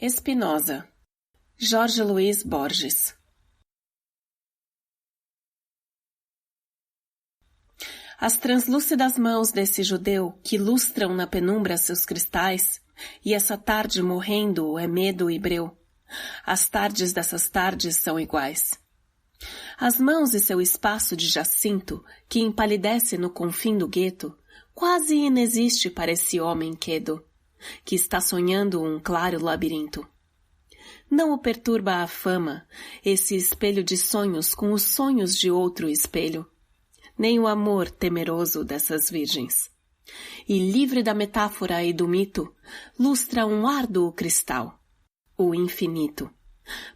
Spinoza, Jorge Luiz Borges. As translúcidas mãos desse judeu que lustram na penumbra seus cristais, e essa tarde morrendo é medo e breu. As tardes dessas tardes são iguais. As mãos e seu espaço de jacinto, que empalidece no confim do gueto, quase inexiste para esse homem quedo, que está sonhando um claro labirinto. Não o perturba a fama, esse espelho de sonhos com os sonhos de outro espelho, nem o amor temeroso dessas virgens. E livre da metáfora e do mito, lustra um árduo cristal, o infinito,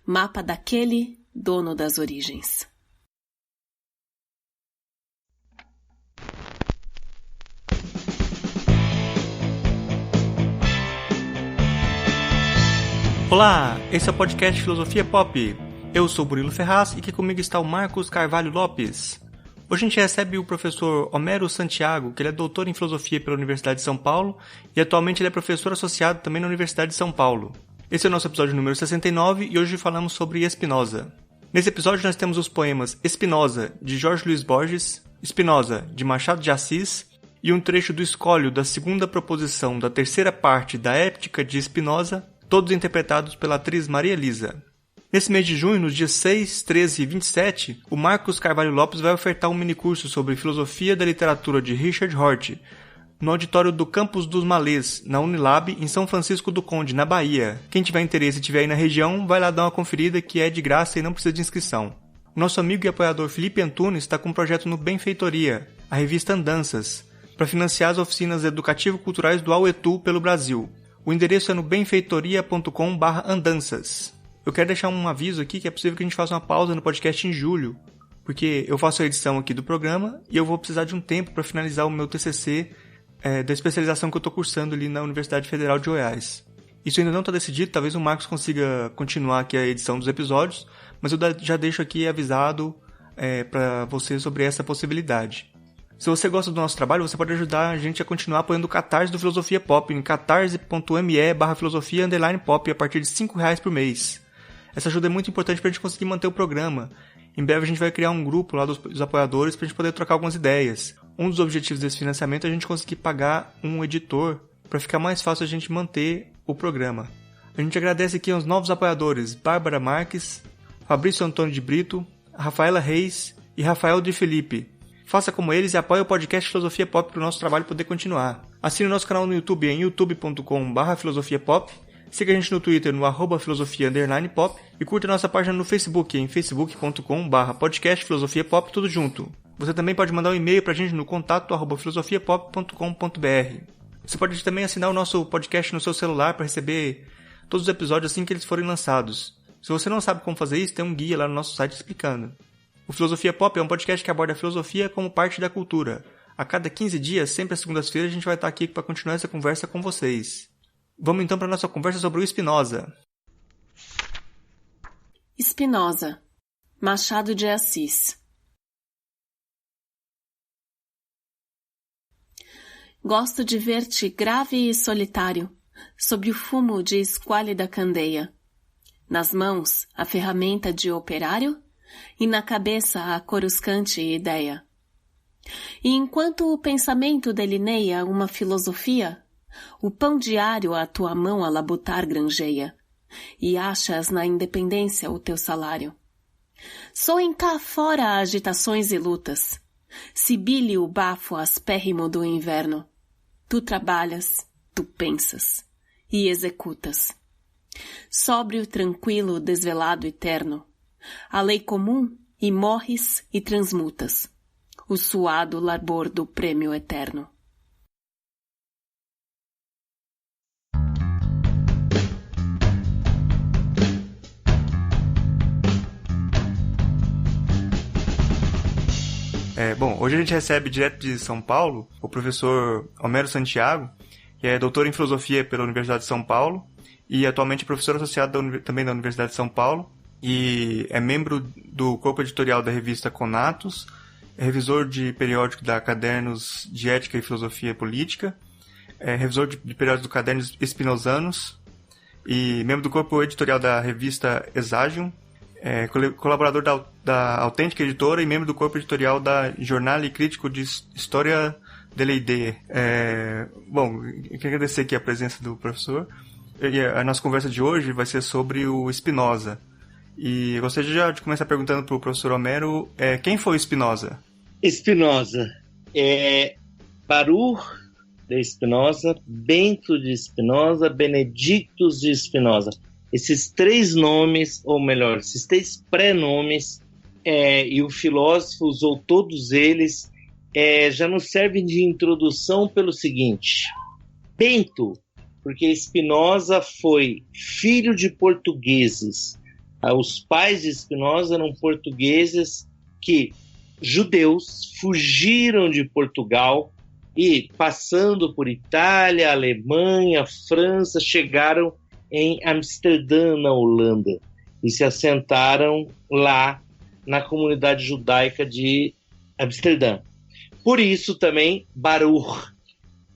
mapa daquele dono das origens. Olá, esse é o podcast Filosofia Pop. Eu sou Murilo Ferraz e aqui comigo está o Marcos Carvalho Lopes. Hoje a gente recebe o professor Homero Santiago, que ele é doutor em filosofia pela Universidade de São Paulo e atualmente ele é professor associado também na Universidade de São Paulo. Esse é o nosso episódio número 69 e hoje falamos sobre Spinoza. Nesse episódio nós temos os poemas Spinoza, de Jorge Luiz Borges, Spinoza, de Machado de Assis, e um trecho do escolho da segunda proposição da terceira parte da Ética de Spinoza, todos interpretados pela atriz Maria Elisa. Nesse mês de junho, nos dias 6, 13 e 27, o Marcos Carvalho Lopes vai ofertar um minicurso sobre Filosofia da Literatura de Richard Hort, no auditório do Campus dos Malês, na Unilab, em São Francisco do Conde, na Bahia. Quem tiver interesse e estiver aí na região, vai lá dar uma conferida que é de graça e não precisa de inscrição. O nosso amigo e apoiador Felipe Antunes está com um projeto no Benfeitoria, a revista Andanças, para financiar as oficinas educativo-culturais do Auetu pelo Brasil. O endereço é no benfeitoria.com/andanças. Eu quero deixar um aviso aqui que é possível que a gente faça uma pausa no podcast em julho, porque eu faço a edição aqui do programa e eu vou precisar de um tempo para finalizar o meu TCC da especialização que eu estou cursando ali na Universidade Federal de Goiás. Isso ainda não está decidido, talvez o Marcos consiga continuar aqui a edição dos episódios, mas eu já deixo aqui avisado para você sobre essa possibilidade. Se você gosta do nosso trabalho, você pode ajudar a gente a continuar apoiando o Catarse do Filosofia Pop em catarse.me/filosofia_pop a partir de R$5 por mês. Essa ajuda é muito importante para a gente conseguir manter o programa. Em breve a gente vai criar um grupo lá dos apoiadores para a gente poder trocar algumas ideias. Um dos objetivos desse financiamento é a gente conseguir pagar um editor para ficar mais fácil a gente manter o programa. A gente agradece aqui aos novos apoiadores Bárbara Marques, Fabrício Antônio de Brito, Rafaela Reis e Rafael de Felipe. Faça como eles e apoie o podcast Filosofia Pop para o nosso trabalho poder continuar. Assine o nosso canal no YouTube em youtube.com/filosofiapop. Siga a gente no Twitter no @filosofia_pop e curta a nossa página no Facebook em facebook.com/podcast Filosofia Pop, tudo junto. Você também pode mandar um e-mail pra gente no contato@filosofiapop.com.br. Você pode também assinar o nosso podcast no seu celular para receber todos os episódios assim que eles forem lançados. Se você não sabe como fazer isso, tem um guia lá no nosso site explicando. O Filosofia Pop é um podcast que aborda a filosofia como parte da cultura. A cada 15 dias, sempre às segundas-feiras, a gente vai estar aqui para continuar essa conversa com vocês. Vamos então para a nossa conversa sobre o Spinoza. Spinoza, Machado de Assis. Gosto de ver-te grave e solitário, sob o fumo de esquálida candeia. Nas mãos, a ferramenta de operário e na cabeça a coruscante ideia. E enquanto o pensamento delineia uma filosofia, o pão diário a tua mão a labutar granjeia, e achas na independência o teu salário. Soem cá fora agitações e lutas, sibile o bafo aspérrimo do inverno. Tu trabalhas, tu pensas, e executas. Sóbrio, tranquilo, desvelado e terno, a lei comum, e morres e transmutas, o suado labor do prêmio eterno. Hoje a gente recebe direto de São Paulo o professor Homero Santiago, que é doutor em filosofia pela Universidade de São Paulo e atualmente é professor associado também da Universidade de São Paulo e é membro do corpo editorial da revista Conatus, é revisor de periódico da Cadernos de Ética e Filosofia Política, é revisor de periódicos do Cadernos Espinozanos e membro do corpo editorial da revista Exagium, colaborador da Autêntica Editora e membro do corpo editorial da Jornale Crítico de História de l'Idée. Bom, eu quero agradecer aqui a presença do professor. E a nossa conversa de hoje vai ser sobre o Spinoza. E eu gostaria já de começar perguntando para o professor Homero, quem foi Spinoza? Spinoza é Baruch de Spinoza, Bento de Spinoza, Benedictus de Spinoza. Esses três nomes, ou melhor, esses três pré-nomes, e o filósofo usou todos eles, já nos servem de introdução pelo seguinte: Bento, porque Spinoza foi filho de portugueses. Os pais de Spinoza eram portugueses judeus, fugiram de Portugal e, passando por Itália, Alemanha, França, chegaram em Amsterdã, na Holanda, e se assentaram lá na comunidade judaica de Amsterdã. Por isso também Baruch.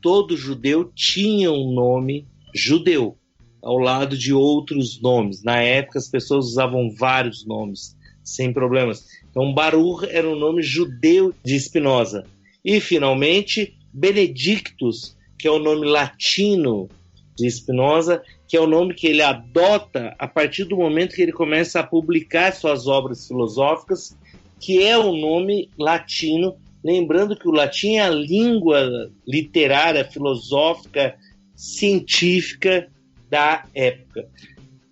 Todo judeu tinha um nome judeu, ao lado de outros nomes. Na época, as pessoas usavam vários nomes, sem problemas. Então, Baruch era o nome judeu de Spinoza. E, finalmente, Benedictus, que é o nome latino de Spinoza, que é o nome que ele adota a partir do momento que ele começa a publicar suas obras filosóficas, que é o nome latino. Lembrando que o latim é a língua literária, filosófica, científica da época.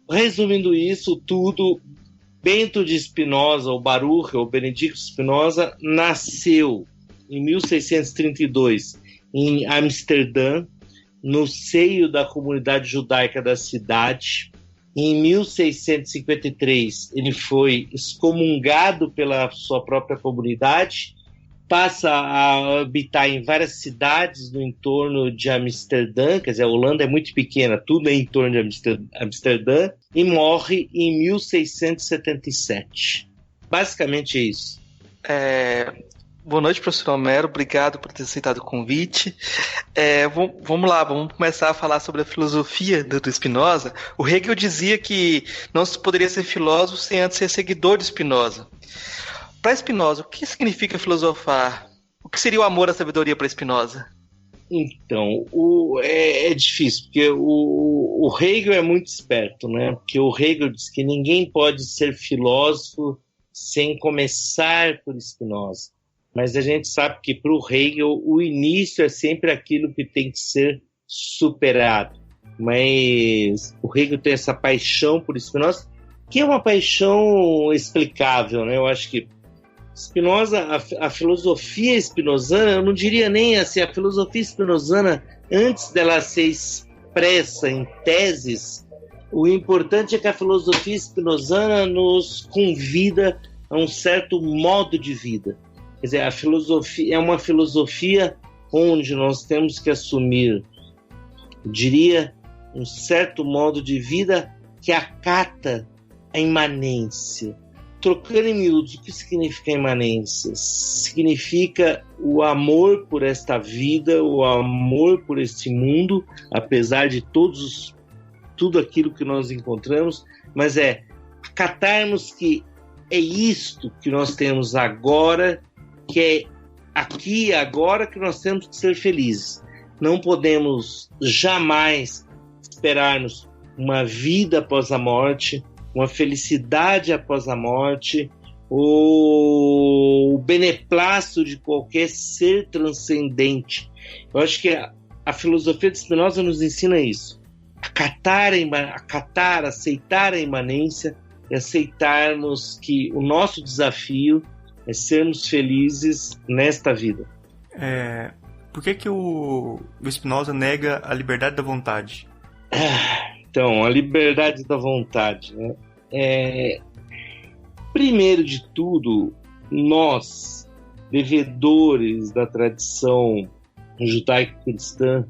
Resumindo isso tudo, Bento de Spinoza, ou Baruch, ou Benedicto Spinoza, nasceu em 1632 em Amsterdã, no seio da comunidade judaica da cidade. Em 1653, ele foi excomungado pela sua própria comunidade, passa a habitar em várias cidades no entorno de Amsterdã, quer dizer, a Holanda é muito pequena, tudo é em torno de Amsterdã, e morre em 1677. Basicamente é isso. Boa noite, professor Homero, obrigado por ter aceitado o convite. Vamos lá, vamos começar a falar sobre a filosofia do Spinoza. O Hegel dizia que não se poderia ser filósofo sem antes ser seguidor de Spinoza. Para Spinoza, o que significa filosofar? O que seria o amor à sabedoria para Spinoza? Então, é difícil, porque o Hegel é muito esperto, né? Porque o Hegel diz que ninguém pode ser filósofo sem começar por Spinoza. Mas a gente sabe que para o Hegel o início é sempre aquilo que tem que ser superado. Mas o Hegel tem essa paixão por Spinoza, que é uma paixão explicável, né? Eu acho que Spinoza, a filosofia spinozana, eu não diria nem assim, a filosofia spinozana, antes dela ser expressa em teses, o importante é que a filosofia spinozana nos convida a um certo modo de vida. Quer dizer, a filosofia é uma filosofia onde nós temos que assumir, eu diria, um certo modo de vida que acata a imanência. Trocando em miúdos, o que significa imanência? Significa o amor por esta vida, o amor por este mundo, apesar de tudo aquilo que nós encontramos, mas acatarmos que é isto que nós temos agora, que é aqui e agora que nós temos que ser felizes. Não podemos jamais esperarmos uma vida após a morte, uma felicidade após a morte, o beneplácito de qualquer ser transcendente. Eu acho que a filosofia de Spinoza nos ensina isso. Aceitar a imanência e aceitarmos que o nosso desafio é sermos felizes nesta vida. Por que o Spinoza nega a liberdade da vontade? Então, a liberdade da vontade, né? Primeiro de tudo, nós, devedores da tradição judaico-cristã,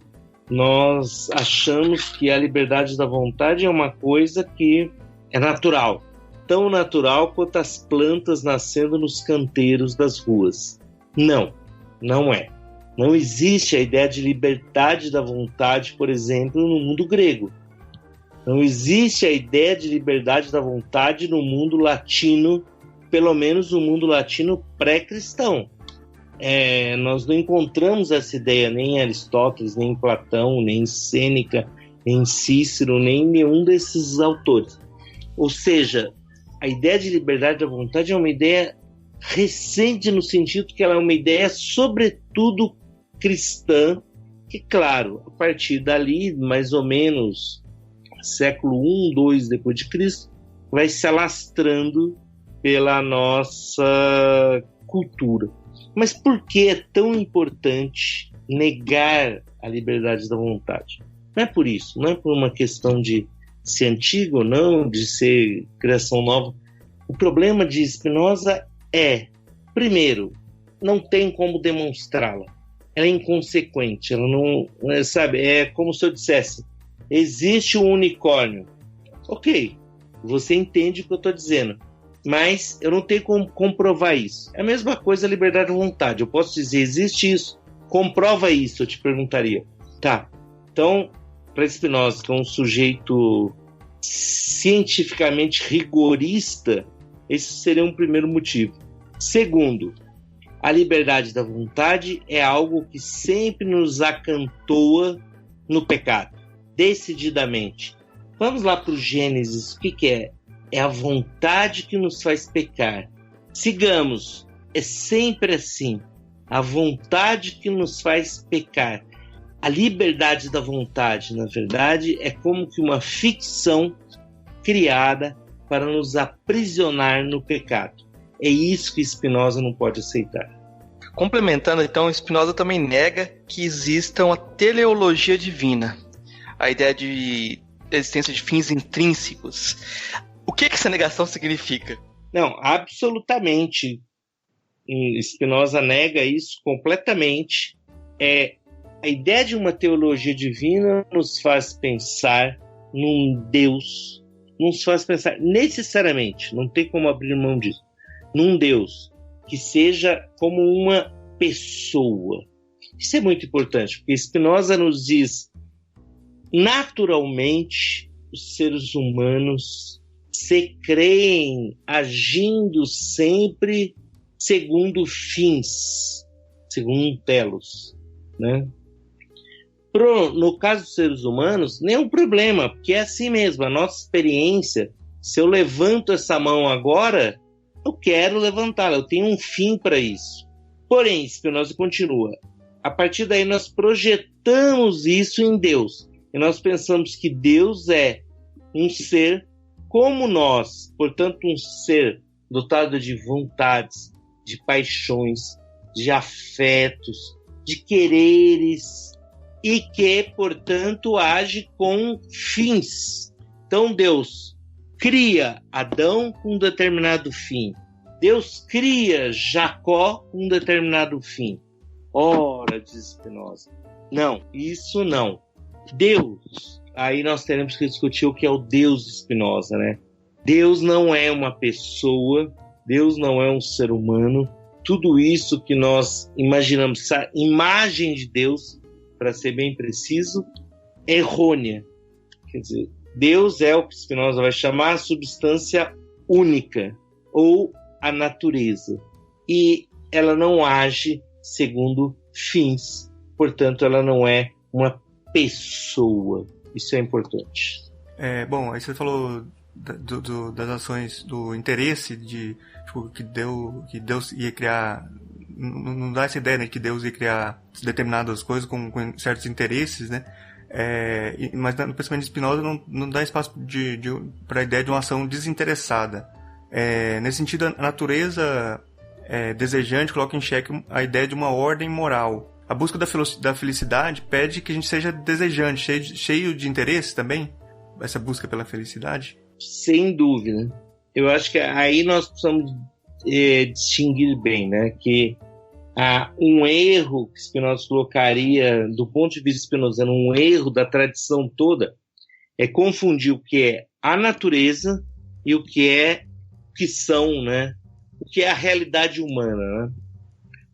nós achamos que a liberdade da vontade é uma coisa que é natural. Tão natural quanto as plantas nascendo nos canteiros das ruas. Não, não é. Não existe a ideia de liberdade da vontade, por exemplo, no mundo grego. Não existe a ideia de liberdade da vontade no mundo latino, pelo menos no mundo latino pré-cristão. Nós não encontramos essa ideia nem em Aristóteles, nem em Platão, nem em Sêneca, nem em Cícero, nem em nenhum desses autores. Ou seja, a ideia de liberdade da vontade é uma ideia recente no sentido que ela é uma ideia sobretudo cristã, que, claro, a partir dali, mais ou menos século I, II depois de Cristo, vai se alastrando pela nossa cultura. Mas por que é tão importante negar a liberdade da vontade? Não é por isso, não é por uma questão de ser antigo ou não, de ser criação nova. O problema de Spinoza é, primeiro, não tem como demonstrá-la. Ela é inconsequente, ela não, sabe, é como se eu dissesse, existe um unicórnio. Ok, você entende o que eu estou dizendo, mas eu não tenho como comprovar isso. É a mesma coisa a liberdade de vontade. Eu posso dizer, existe isso, comprova isso, eu te perguntaria. Tá, então, para Spinoza, que é um sujeito cientificamente rigorista, esse seria um primeiro motivo. Segundo, a liberdade da vontade é algo que sempre nos acantoa no pecado, decididamente. Vamos lá para o Gênesis, o que é? É a vontade que nos faz pecar. Sigamos, é sempre assim, a vontade que nos faz pecar. A liberdade da vontade, na verdade, é como que uma ficção criada para nos aprisionar no pecado. É isso que Spinoza não pode aceitar. Complementando, então, Spinoza também nega que exista uma teleologia divina, a ideia de existência de fins intrínsecos. O que essa negação significa? Não, absolutamente. Spinoza nega isso completamente. A ideia de uma teologia divina nos faz pensar num Deus, nos faz pensar necessariamente, não tem como abrir mão disso, num Deus que seja como uma pessoa. Isso é muito importante, porque Spinoza nos diz, naturalmente, os seres humanos se creem agindo sempre segundo fins, segundo telos, né? No caso dos seres humanos, nenhum problema, porque é assim mesmo, a nossa experiência, se eu levanto essa mão agora, eu quero levantá-la, eu tenho um fim para isso. Porém, Spinoza continua, a partir daí nós projetamos isso em Deus, e nós pensamos que Deus é um ser como nós, portanto um ser dotado de vontades, de paixões, de afetos, de quereres, e que, portanto, age com fins. Então Deus cria Adão com um determinado fim. Deus cria Jacó com um determinado fim. Ora, diz Spinoza, não, isso não. Deus, aí nós teremos que discutir o que é o Deus de Spinoza, né? Deus não é uma pessoa, Deus não é um ser humano. Tudo isso que nós imaginamos, essa imagem de Deus, para ser bem preciso, é errônea. Quer dizer, Deus é o que Spinoza vai chamar a substância única, ou a natureza. E ela não age segundo fins. Portanto, ela não é uma pessoa. Isso é importante. Bom, aí você falou das ações, do interesse de tipo, que Deus ia criar. Não dá essa ideia, né, que Deus ia criar determinadas coisas com certos interesses, né? Mas no pensamento de Spinoza não dá espaço para a ideia de uma ação desinteressada. Nesse sentido, a natureza desejante coloca em xeque a ideia de uma ordem moral. A busca da felicidade pede que a gente seja desejante, cheio de interesse também? Essa busca pela felicidade? Sem dúvida. Eu acho que aí nós precisamos distinguir bem, né? Que um erro que Spinoza colocaria, do ponto de vista spinozano, um erro da tradição toda, é confundir o que é a natureza e o que são, né? O que é a realidade humana, né?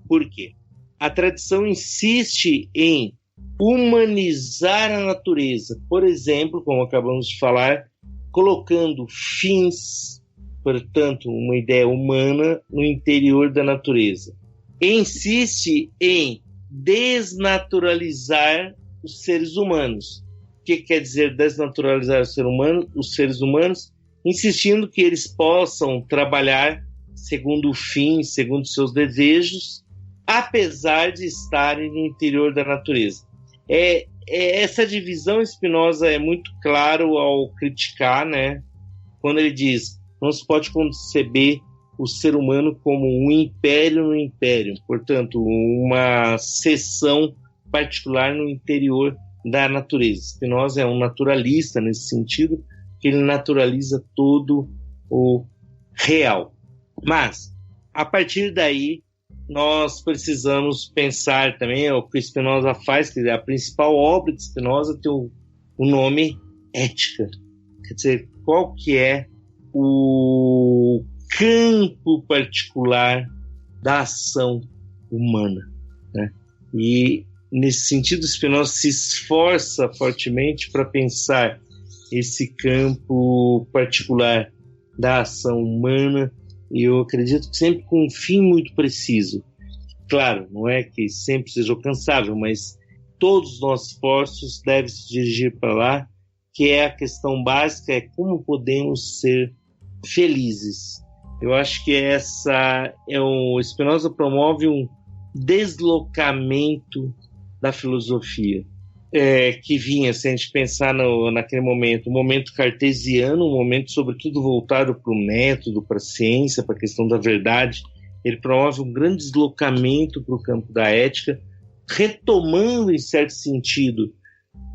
Por quê? A tradição insiste em humanizar a natureza. Por exemplo, como acabamos de falar, colocando fins, portanto, uma ideia humana no interior da natureza. Insiste em desnaturalizar os seres humanos. O que quer dizer desnaturalizar os seres humanos? Insistindo que eles possam trabalhar segundo o fim, segundo seus desejos, apesar de estarem no interior da natureza. Essa divisão Spinoza é muito claro ao criticar, né? Quando ele diz: não se pode conceber o ser humano como um império no império, portanto, uma seção particular no interior da natureza. Spinoza é um naturalista nesse sentido, que ele naturaliza todo o real. Mas, a partir daí, nós precisamos pensar também o que Spinoza faz, que a principal obra de Spinoza tem o nome Ética. Quer dizer, qual que é o campo particular da ação humana, né? E, nesse sentido, Spinoza se esforça fortemente para pensar esse campo particular da ação humana, e eu acredito que sempre com um fim muito preciso. Claro, não é que sempre seja alcançável, mas todos os nossos esforços devem se dirigir para lá, que é a questão básica, é como podemos ser felizes. Eu acho que o Spinoza promove um deslocamento da filosofia, que vinha, se a gente pensar naquele momento, um momento cartesiano, um momento sobretudo voltado para o método, para a ciência, para a questão da verdade. Ele promove um grande deslocamento para o campo da ética, retomando, em certo sentido,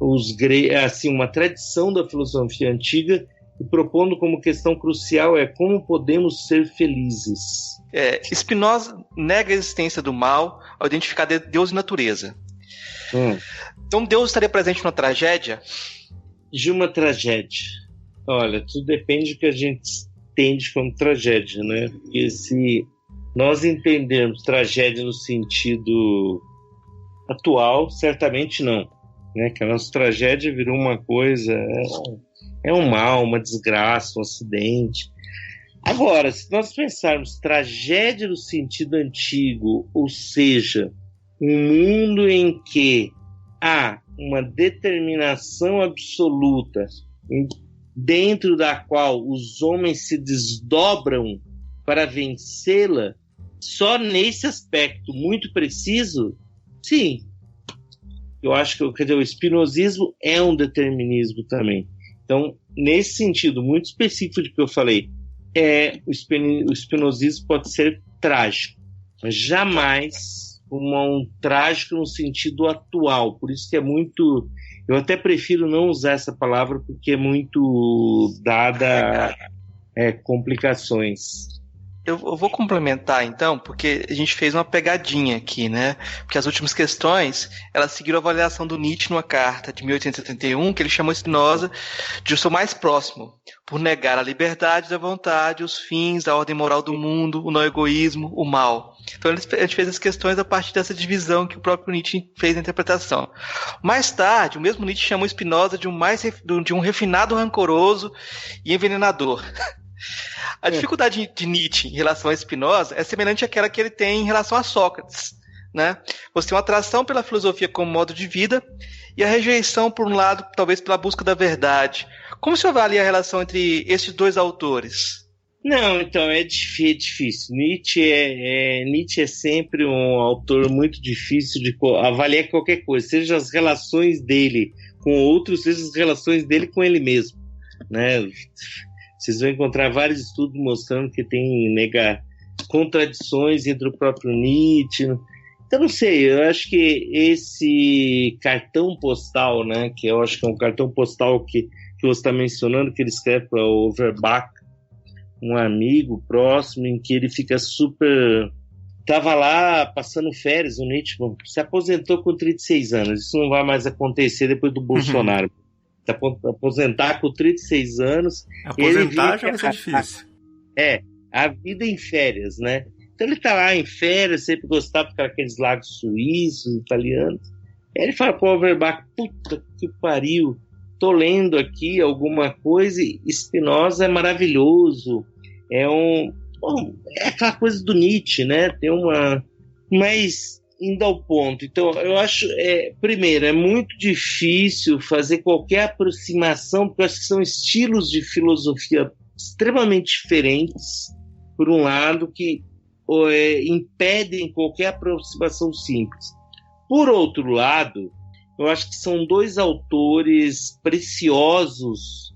uma tradição da filosofia antiga, e propondo como questão crucial como podemos ser felizes. Spinoza nega a existência do mal ao identificar Deus e natureza. Então Deus estaria presente numa tragédia? De uma tragédia. Olha, tudo depende do que a gente entende como tragédia, né? Porque se nós entendermos tragédia no sentido atual, certamente não, né? Que a nossa tragédia virou uma coisa, um mal, uma desgraça, um acidente. Agora, se nós pensarmos tragédia no sentido antigo, ou seja, um mundo em que há uma determinação absoluta dentro da qual os homens se desdobram para vencê-la, só nesse aspecto muito preciso, sim. Eu acho que o espinosismo é um determinismo também. Então, nesse sentido muito específico de que eu falei, o espinosismo pode ser trágico, mas jamais um trágico no sentido atual. Por isso que é muito... Eu até prefiro não usar essa palavra, porque é muito dada complicações. Eu vou complementar, então, porque a gente fez uma pegadinha aqui, né? Porque as últimas questões, elas seguiram a avaliação do Nietzsche numa carta de 1871, que ele chamou Spinoza de o seu mais próximo, por negar a liberdade da vontade, os fins, a ordem moral do mundo, o não egoísmo, o mal. Então a gente fez as questões a partir dessa divisão que o próprio Nietzsche fez na interpretação. Mais tarde, o mesmo Nietzsche chamou Spinoza de um refinado rancoroso e envenenador. A dificuldade de Nietzsche em relação a Spinoza é semelhante àquela que ele tem em relação a Sócrates, né? Você tem uma atração pela filosofia como modo de vida e a rejeição, por um lado, talvez pela busca da verdade. Como você avalia a relação entre esses dois autores? Não, então, é difícil. Nietzsche é sempre um autor muito difícil de avaliar qualquer coisa, seja as relações dele com outros, seja as relações dele com ele mesmo, né? Vocês vão encontrar vários estudos mostrando que tem contradições entre o próprio Nietzsche. Então, não sei, eu acho que esse cartão postal, né, que eu acho que é um cartão postal que você está mencionando, que ele escreve para o Overbach, um amigo próximo, em que ele fica super... Estava lá passando férias, o Nietzsche se aposentou com 36 anos. Isso não vai mais acontecer depois do Bolsonaro. Aposentar com 36 anos. Aposentar já vai ser difícil. A vida em férias, né? Então ele tá lá em férias, sempre gostava de ficar aqueles lagos suíços, italianos. Aí ele fala para o Auerbach, puta que pariu, tô lendo aqui alguma coisa e Spinoza é maravilhoso, é aquela coisa do Nietzsche, né? Tem uma... Mas indo ao ponto, então eu acho, primeiro, é muito difícil fazer qualquer aproximação, porque eu acho que são estilos de filosofia extremamente diferentes, por um lado, que impedem qualquer aproximação simples. Por outro lado, eu acho que são dois autores preciosos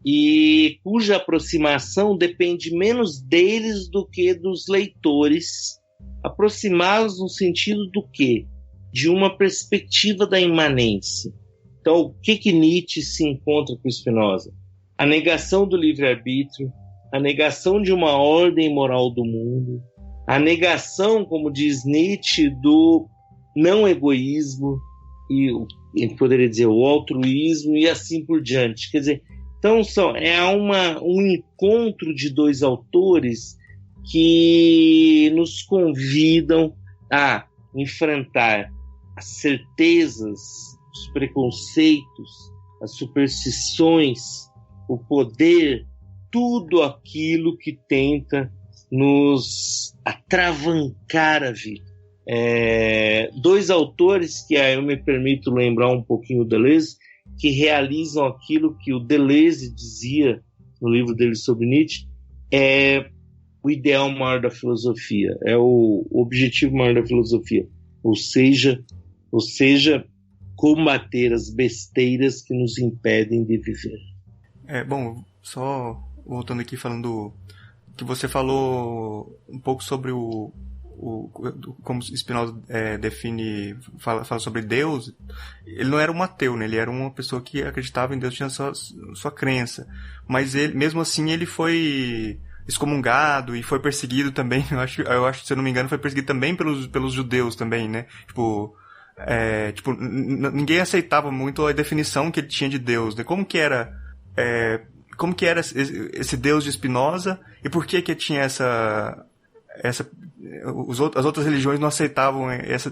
e cuja aproximação depende menos deles do que dos leitores. Aproximá-los no sentido do quê? De uma perspectiva da imanência. Então, o que Nietzsche se encontra com Spinoza? A negação do livre-arbítrio, a negação de uma ordem moral do mundo, a negação, como diz Nietzsche, do não egoísmo, e ele poderia dizer o altruísmo e assim por diante. Quer dizer, então um encontro de dois autores que nos convidam a enfrentar as certezas, os preconceitos, as superstições, o poder, tudo aquilo que tenta nos atravancar a vida. Dois autores que eu me permito lembrar um pouquinho o Deleuze, que realizam aquilo que o Deleuze dizia no livro dele sobre Nietzsche, o ideal maior da filosofia, é o objetivo maior da filosofia, ou seja, combater as besteiras que nos impedem de viver. Bom, só voltando aqui falando que você falou um pouco sobre como Spinoza define, fala sobre Deus. Ele não era um ateu, né? Ele era uma pessoa que acreditava em Deus, tinha sua crença, mas ele, mesmo assim, ele foi excomungado e foi perseguido também. Eu acho, se eu não me engano, foi perseguido também pelos judeus também, né? Ninguém aceitava muito a definição que ele tinha de Deus, né? Como que era esse Deus de Spinoza e por que tinha as outras religiões não aceitavam essa...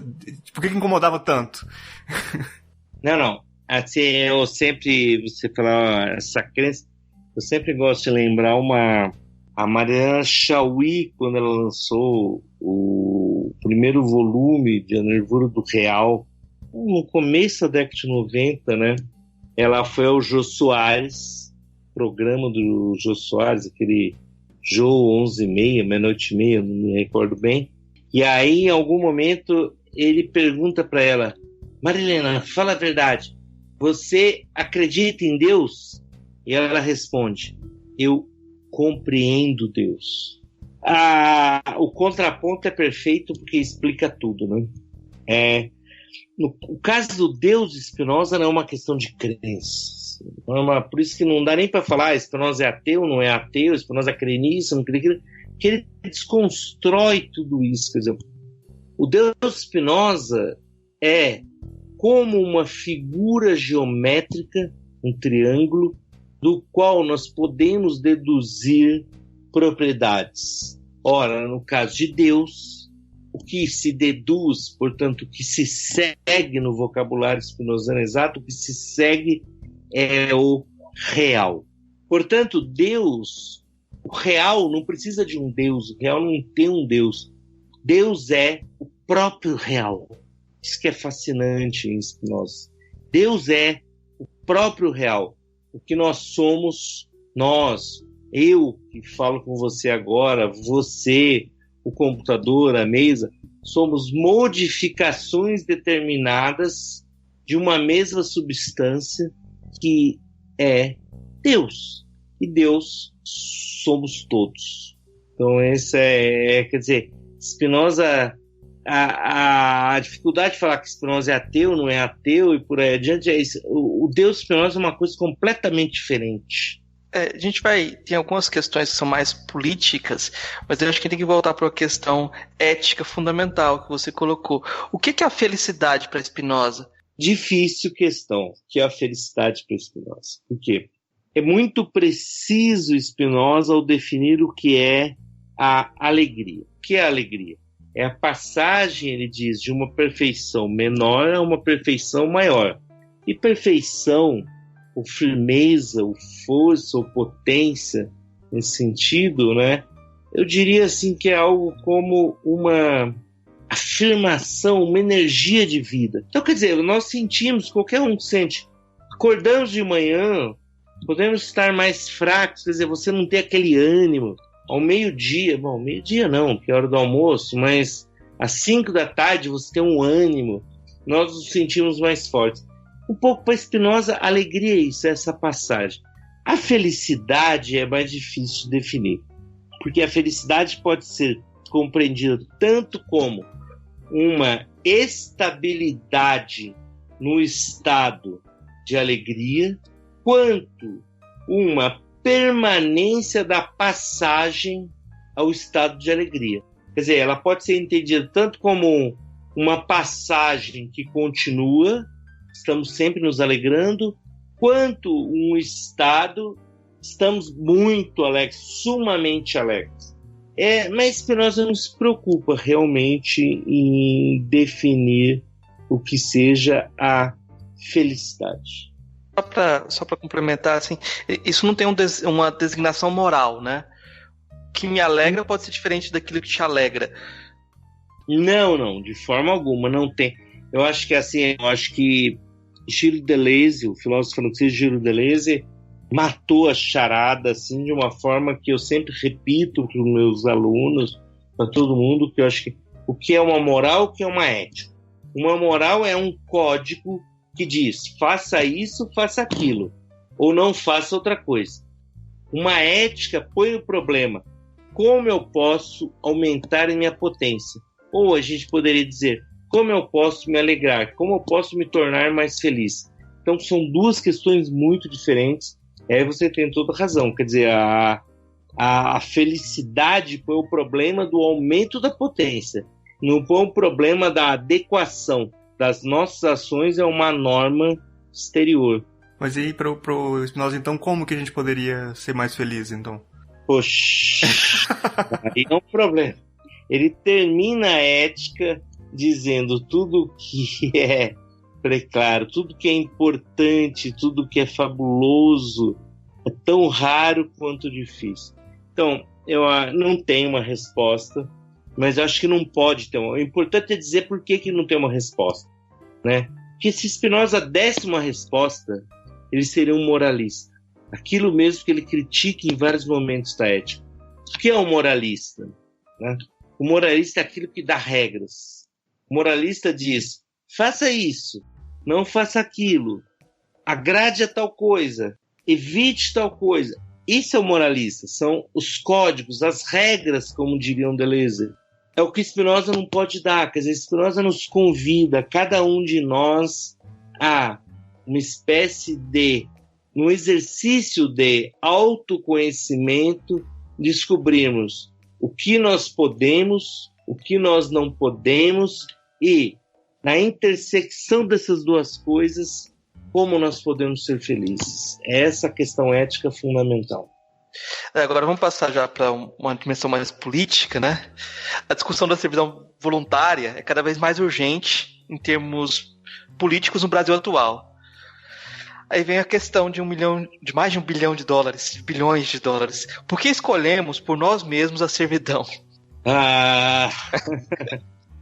Por que incomodava tanto? Não. Assim, você falar essa crença, eu sempre gosto de lembrar a Mariana Chauí, quando ela lançou o primeiro volume de A Nervura do Real, no começo da década de 90, né? Ela foi ao Jô Soares, programa do Jô Soares, aquele Jô 11h30, meia-noite e meia, não me recordo bem. E aí, em algum momento, ele pergunta para ela: Marilena, fala a verdade, você acredita em Deus? E ela responde: eu compreendo Deus. O contraponto é perfeito porque explica tudo, né? No caso do Deus de Spinoza não é uma questão de crença. Por isso que não dá nem para falar Spinoza é ateu, não é ateu, Spinoza crê nisso, não crê nisso, porque ele desconstrói tudo isso. Por exemplo, o Deus de Spinoza é como uma figura geométrica, um triângulo, do qual nós podemos deduzir propriedades. Ora, no caso de Deus, o que se deduz, portanto, o que se segue no vocabulário spinozano exato, o que se segue é o real. Portanto, Deus, o real não precisa de um Deus, o real não tem um Deus. Deus é o próprio real. Isso que é fascinante em Spinoza. Deus é o próprio real. O que nós somos, nós, eu que falo com você agora, você, o computador, a mesa, somos modificações determinadas de uma mesma substância que é Deus. E Deus somos todos. Então, esse quer dizer, Spinoza, a dificuldade de falar que Spinoza é ateu, não é ateu e por aí adiante, é isso. O Deus de Spinoza é uma coisa completamente diferente. A gente tem algumas questões que são mais políticas, mas eu acho que tem que voltar para uma questão ética fundamental que você colocou. O que é a felicidade para Spinoza? Difícil questão, que é a felicidade para Spinoza. Por quê? É muito preciso Spinoza ao definir o que é a alegria. O que é a alegria? É a passagem, ele diz, de uma perfeição menor a uma perfeição maior. E perfeição, ou firmeza, ou força, ou potência, nesse sentido, né? Eu diria assim que é algo como uma afirmação, uma energia de vida. Então, quer dizer, nós sentimos, qualquer um sente, acordamos de manhã, podemos estar mais fracos, quer dizer, você não tem aquele ânimo. Ao meio-dia, bom, meio-dia não, que é hora do almoço, mas às 5 da tarde você tem um ânimo, nós nos sentimos mais fortes. Um pouco para Spinoza, a alegria é isso, é essa passagem. A felicidade é mais difícil de definir, porque a felicidade pode ser compreendida tanto como uma estabilidade no estado de alegria, quanto uma permanência da passagem ao estado de alegria. Quer dizer, ela pode ser entendida tanto como uma passagem que continua, estamos sempre nos alegrando, quanto um estado, estamos muito alegres, sumamente alegres. Mas Spinoza não se preocupa realmente em definir o que seja a felicidade. Só para complementar, assim, isso não tem uma designação moral, né? O que me alegra pode ser diferente daquilo que te alegra. Não, de forma alguma, não tem. Eu acho que assim, Gilles Deleuze, o filósofo francês Gilles Deleuze, matou a charada assim, de uma forma que eu sempre repito para os meus alunos, para todo mundo, que eu acho que o que é uma moral, o que é uma ética. Uma moral é um código que diz, faça isso, faça aquilo, ou não faça outra coisa. Uma ética põe o problema, como eu posso aumentar a minha potência? Ou a gente poderia dizer, como eu posso me alegrar? Como eu posso me tornar mais feliz? Então são duas questões muito diferentes, aí você tem toda razão, quer dizer, a felicidade põe o problema do aumento da potência, não põe o problema da adequação das nossas ações a uma norma exterior. Mas e aí, pro Spinoza, então, como que a gente poderia ser mais feliz, então? Poxa, aí é um problema. Ele termina a ética dizendo tudo que é precário, tudo que é importante, tudo que é fabuloso, é tão raro quanto difícil. Então, eu não tenho uma resposta, mas eu acho que não pode ter uma. O importante é dizer por que não tem uma resposta, né? Porque se Spinoza desse uma resposta, ele seria um moralista. Aquilo mesmo que ele critica em vários momentos da ética. O que é um moralista? Né? O moralista é aquilo que dá regras. O moralista diz, faça isso, não faça aquilo, agrade a tal coisa, evite tal coisa. Isso é o moralista, são os códigos, as regras, como diriam Deleuze. É o que Spinoza não pode dar. Quer dizer, Spinoza nos convida, cada um de nós, a uma espécie de, um exercício de autoconhecimento, descobrirmos o que nós podemos, o que nós não podemos e, na intersecção dessas duas coisas, como nós podemos ser felizes. É essa a questão ética fundamental. Agora vamos passar já para uma dimensão mais política, né? A discussão da servidão voluntária é cada vez mais urgente em termos políticos no Brasil atual. Aí vem a questão de mais de $1 bilhão, bilhões de dólares. Por que escolhemos por nós mesmos a servidão?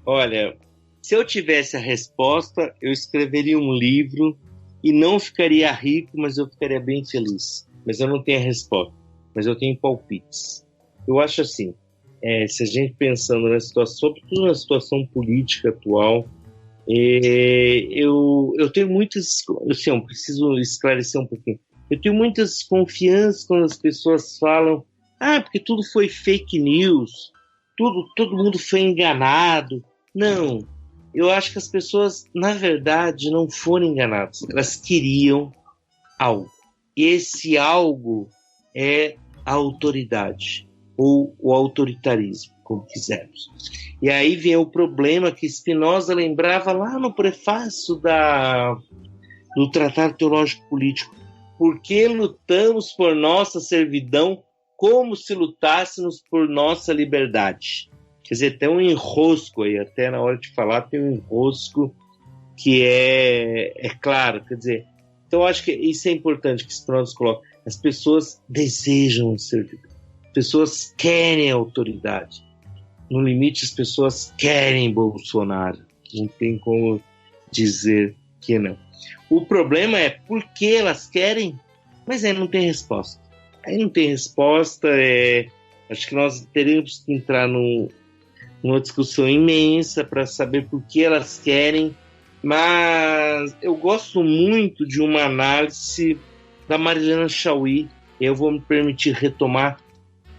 Olha, se eu tivesse a resposta, eu escreveria um livro e não ficaria rico, mas eu ficaria bem feliz. Mas eu não tenho a resposta. Mas eu tenho palpites. Eu acho assim, se a gente pensando na situação, sobretudo na situação política atual, eu tenho muitas, assim, eu preciso esclarecer um pouquinho. Eu tenho muitas desconfianças quando as pessoas falam, porque tudo foi fake news, todo mundo foi enganado. Não, eu acho que as pessoas, na verdade, não foram enganadas. Elas queriam algo. E esse algo é a autoridade, ou o autoritarismo, como quisermos. E aí vem o problema que Spinoza lembrava lá no prefácio do Tratado Teológico Político. Por que lutamos por nossa servidão como se lutássemos por nossa liberdade? Quer dizer, tem um enrosco aí, até na hora de falar tem um enrosco que é claro, quer dizer, então eu acho que isso é importante que Spinoza coloca. As pessoas desejam servir, as pessoas querem autoridade. No limite, as pessoas querem Bolsonaro. Não tem como dizer que não. O problema é por que elas querem, mas aí não tem resposta. Aí não tem resposta. Acho que nós teríamos que entrar numa discussão imensa para saber por que elas querem. Mas eu gosto muito de uma análise da Marilena Chaui. Eu vou me permitir retomar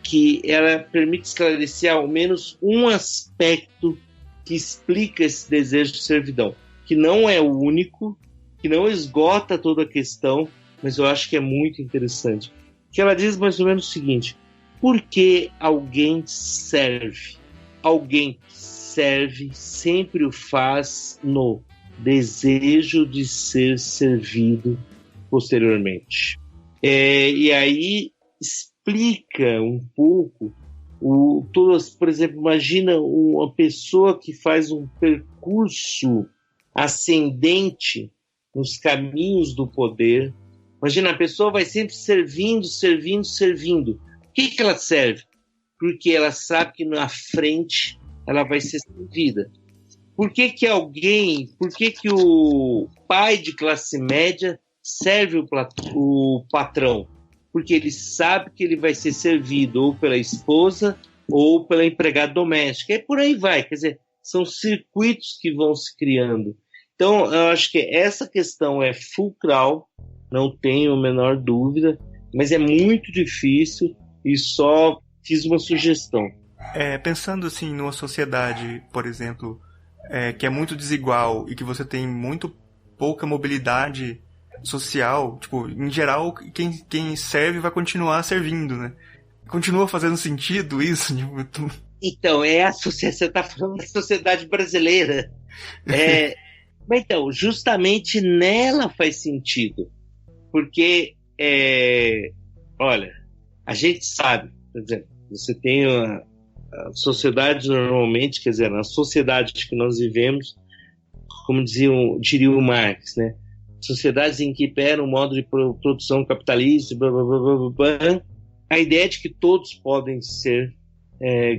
que ela permite esclarecer ao menos um aspecto que explica esse desejo de servidão, que não é o único, que não esgota toda a questão, mas eu acho que é muito interessante. Que ela diz mais ou menos o seguinte: por que alguém serve? Alguém serve sempre o faz no desejo de ser servido posteriormente. E aí explica um pouco por exemplo, imagina uma pessoa que faz um percurso ascendente nos caminhos do poder. Imagina, a pessoa vai sempre servindo. Por que ela serve? Porque ela sabe que na frente ela vai ser servida. Por que o pai de classe média serve o patrão? Porque ele sabe que ele vai ser servido ou pela esposa ou pela empregada doméstica. E por aí vai. Quer dizer, são circuitos que vão se criando. Então, eu acho que essa questão é fulcral, não tenho a menor dúvida, mas é muito difícil e só fiz uma sugestão. Pensando assim numa sociedade, por exemplo, que é muito desigual e que você tem muito pouca mobilidade social, tipo, em geral, quem serve vai continuar servindo, né? Continua fazendo sentido isso? Então, você está falando da sociedade brasileira. Mas então, justamente nela faz sentido. Porque, olha, a gente sabe, por exemplo, você tem a sociedade normalmente, quer dizer, na sociedade que nós vivemos, como diria o Marx, né? Sociedades em que impera um modo de produção capitalista, blá, blá, blá, blá, blá. A ideia é de que todos podem ser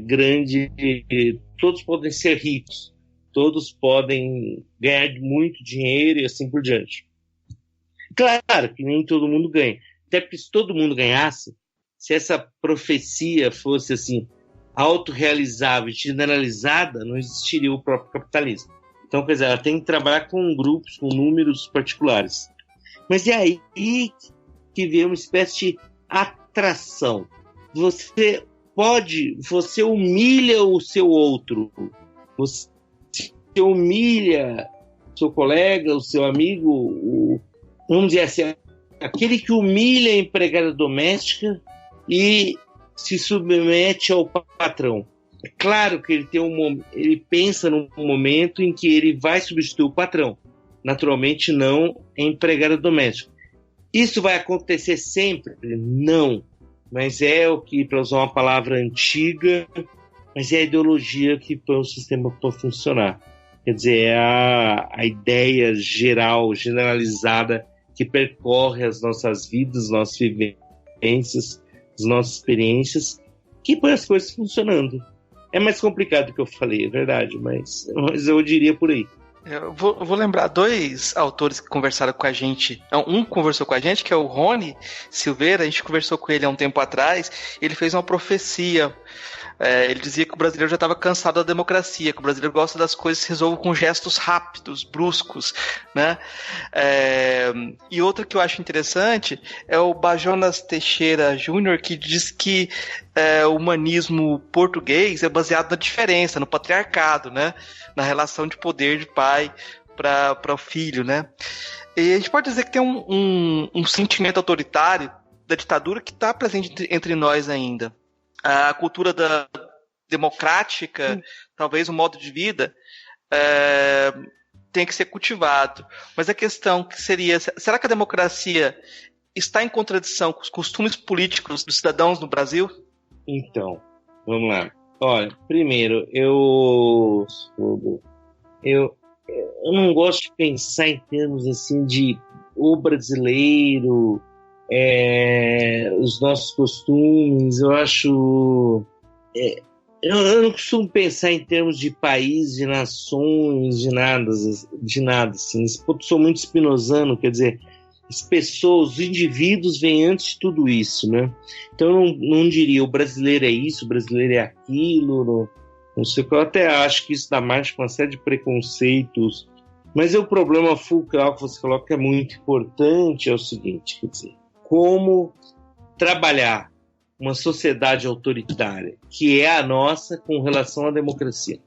grandes, todos podem ser ricos, todos podem ganhar muito dinheiro e assim por diante. Claro que nem todo mundo ganha. Até porque se todo mundo ganhasse, se essa profecia fosse assim, autorrealizável e generalizada, não existiria o próprio capitalismo. Então, quer dizer, ela tem que trabalhar com grupos, com números particulares. Mas é aí que vem uma espécie de atração. Você humilha o seu outro. Você humilha o seu colega, o seu amigo, vamos dizer assim, aquele que humilha a empregada doméstica e se submete ao patrão. É claro que ele pensa num momento em que ele vai substituir o patrão. Naturalmente, não a empregada doméstica. Isso vai acontecer sempre? Não. Mas é o que, para usar uma palavra antiga, mas é a ideologia que põe o sistema para funcionar. Quer dizer, é a ideia geral, generalizada, que percorre as nossas vidas, as nossas vivências, as nossas experiências, que põe as coisas funcionando. É mais complicado do que eu falei, é verdade, mas eu diria por aí. Eu vou lembrar dois autores que conversaram com a gente. Um conversou com a gente, que é o Rony Silveira. A gente conversou com ele há um tempo atrás. Ele fez uma profecia. Ele dizia que o brasileiro já estava cansado da democracia, que o brasileiro gosta das coisas que se resolvam com gestos rápidos, bruscos, né? E outra que eu acho interessante é o Bajonas Teixeira Júnior, que diz que o humanismo português é baseado na diferença, no patriarcado, né? Na relação de poder de pai para o filho, né? E a gente pode dizer que tem um sentimento autoritário da ditadura que está presente entre nós ainda. A cultura democrática, talvez o modo de vida, tem que ser cultivado. Mas a questão que seria, será que a democracia está em contradição com os costumes políticos dos cidadãos no Brasil? Então, vamos lá. Olha, primeiro, eu não gosto de pensar em termos assim de o brasileiro, os nossos costumes. Eu acho. Eu não costumo pensar em termos de país, de nações, de nada assim. Eu sou muito spinozano, quer dizer, as pessoas, os indivíduos vêm antes de tudo isso, né? Então eu não diria o brasileiro é isso, o brasileiro é aquilo, não sei o que. Eu até acho que isso dá margem para uma série de preconceitos. Mas o problema fulcral que você coloca que é muito importante é o seguinte, quer dizer, como trabalhar uma sociedade autoritária, que é a nossa com relação à democracia.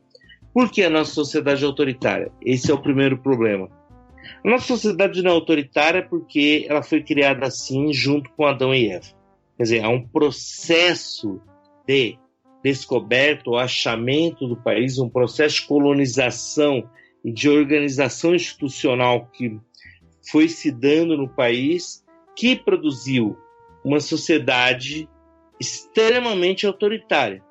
Por que a nossa sociedade é autoritária? Esse é o primeiro problema. A nossa sociedade não é autoritária porque ela foi criada assim junto com Adão e Eva. Quer dizer, há um processo de descoberta ou achamento do país, um processo de colonização e de organização institucional que foi se dando no país, que produziu uma sociedade extremamente autoritária.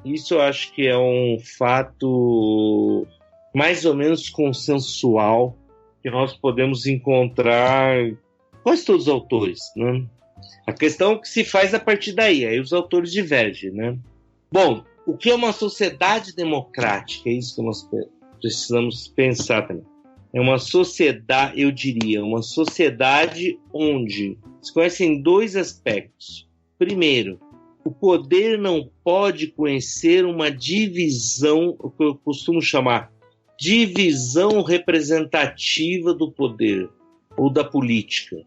Isso eu acho que é um fato mais ou menos consensual que nós podemos encontrar quase todos os autores, né? A questão é o que se faz a partir daí, aí os autores divergem, né? Bom, o que é uma sociedade democrática? É isso que nós precisamos pensar também. É uma sociedade, eu diria, uma sociedade onde se conhecem dois aspectos. Primeiro, o poder não pode conhecer uma divisão, o que eu costumo chamar divisão representativa do poder ou da política,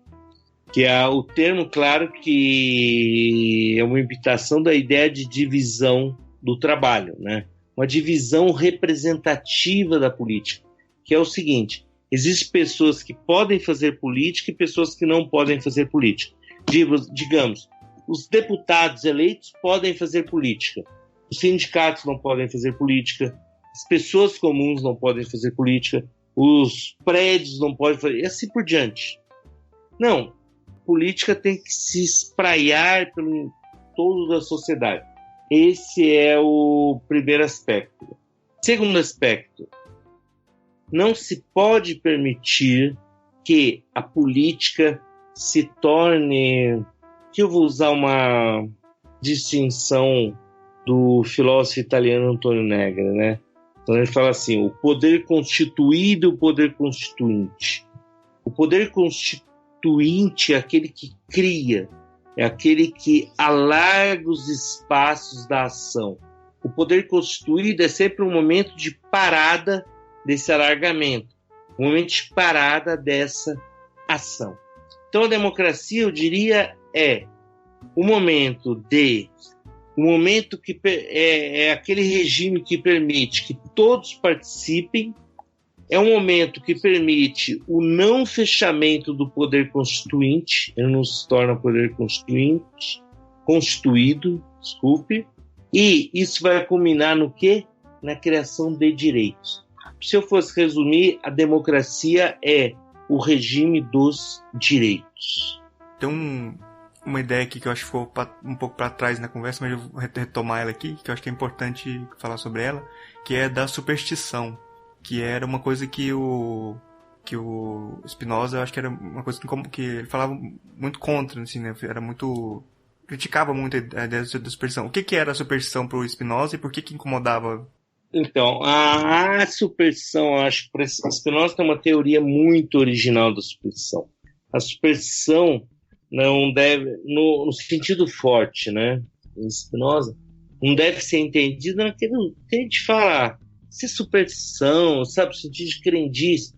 que é o termo, claro, que é uma imitação da ideia de divisão do trabalho, né? Uma divisão representativa da política, que é o seguinte: existem pessoas que podem fazer política e pessoas que não podem fazer política. Digamos, os deputados eleitos podem fazer política, os sindicatos não podem fazer política, as pessoas comuns não podem fazer política, os prédios não podem fazer, e assim por diante. Não, política tem que se espraiar pelo todo da sociedade. Esse é o primeiro aspecto. Segundo aspecto, não se pode permitir que a política se torne... que eu vou usar uma distinção do filósofo italiano Antonio Negri, né? Então ele fala assim, o poder constituído e o poder constituinte. O poder constituinte é aquele que cria, é aquele que alarga os espaços da ação. O poder constituído é sempre um momento de parada desse alargamento, um momento de parada dessa ação. Então a democracia, eu diria, é o momento que é aquele regime que permite que todos participem, é um momento que permite o não fechamento do poder constituinte, ele não se torna poder constituído, e isso vai culminar no quê? Na criação de direitos. Se eu fosse resumir, a democracia é o regime dos direitos. Tem uma ideia aqui que eu acho que ficou um pouco para trás na conversa, mas eu vou retomar ela aqui, que eu acho que é importante falar sobre ela, que é da superstição, que era uma coisa que o Spinoza, eu acho que era uma coisa que ele falava muito contra, assim, né? Criticava muito a ideia da superstição. O que era a superstição para o Spinoza e por que incomodava? Então, a superstição, eu acho que Spinoza tem uma teoria muito original da superstição. A superstição não deve, no sentido forte, né, em Spinoza, não deve ser entendida naquilo que a gente fala, se superstição, sabe, o sentido de crendice.